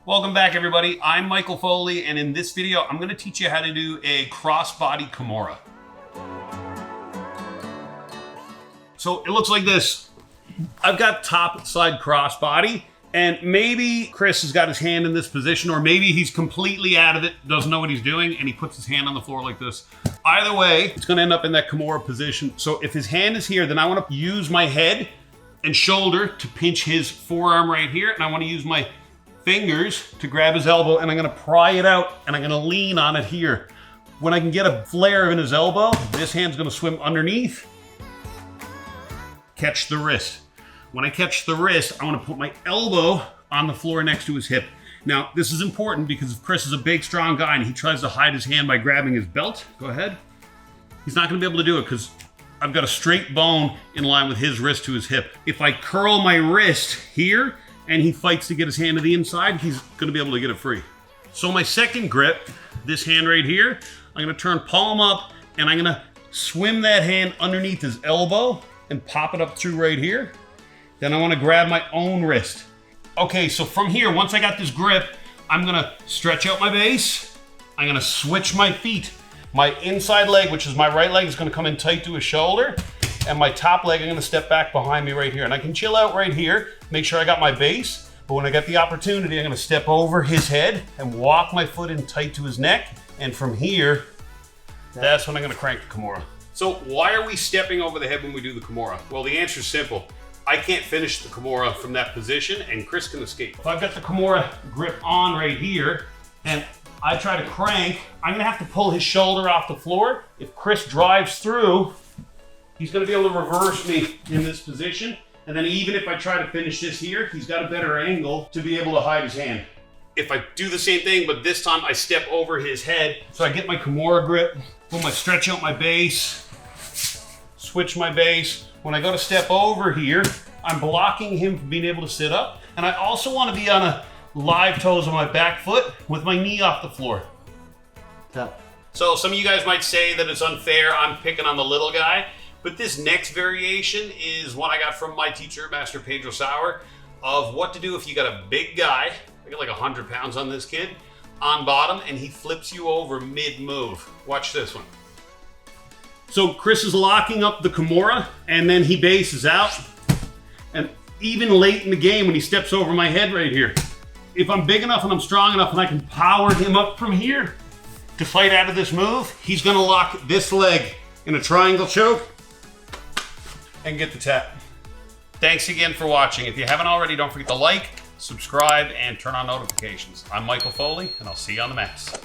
Welcome back, everybody. I'm Michael Foley, and in this video, I'm going to teach you how to do a cross-body Kimura. So it looks like this. I've got top side cross-body, and maybe Chris has got his hand in this position, or maybe he's completely out of it, doesn't know what he's doing, and he puts his hand on the floor like this. Either way, it's going to end up in that Kimura position. So if his hand is here, then I want to use my head and shoulder to pinch his forearm right here, and I want to use my fingers to grab his elbow, and I'm gonna pry it out and I'm gonna lean on it here. When I can get a flare in his elbow, this hand's gonna swim underneath, catch the wrist. When I catch the wrist, I wanna put my elbow on the floor next to his hip. Now, this is important because if Chris is a big, strong guy and he tries to hide his hand by grabbing his belt, go ahead, he's not gonna be able to do it because I've got a straight bone in line with his wrist to his hip. If I curl my wrist here, and he fights to get his hand to the inside, he's gonna be able to get it free. So my second grip, this hand right here, I'm gonna turn palm up and I'm gonna swim that hand underneath his elbow and pop it up through right here. Then I wanna grab my own wrist. Okay, so from here, once I got this grip, I'm gonna stretch out my base. I'm gonna switch my feet. My inside leg, which is my right leg, is gonna come in tight to his shoulder. And my top leg, I'm gonna step back behind me right here. And I can chill out right here, make sure I got my base. But when I get the opportunity, I'm gonna step over his head and walk my foot in tight to his neck. And from here, that's when I'm gonna crank the Kimura. So why are we stepping over the head when we do the Kimura? Well, the answer is simple. I can't finish the Kimura from that position, and Chris can escape. If I've got the Kimura grip on right here, and I try to crank, I'm gonna have to pull his shoulder off the floor. If Chris drives through, he's gonna be able to reverse me in this position. And then even if I try to finish this here, he's got a better angle to be able to hide his hand. If I do the same thing, but this time I step over his head, so I get my Kimura grip, stretch out my base, switch my base. When I go to step over here, I'm blocking him from being able to sit up. And I also wanna be on a live toes on my back foot with my knee off the floor. Tap. So some of you guys might say that it's unfair, I'm picking on the little guy. But this next variation is one I got from my teacher, Master Pedro Sauer, of what to do if you got a big guy, I got like 100 pounds on this kid, on bottom, and he flips you over mid-move. Watch this one. So Chris is locking up the Kimura, and then he bases out. And even late in the game when he steps over my head right here, if I'm big enough and I'm strong enough and I can power him up from here to fight out of this move, he's gonna lock this leg in a triangle choke and get the tap. Thanks again for watching. If you haven't already, don't forget to like, subscribe, and turn on notifications. I'm Michael Foley, and I'll see you on the mats.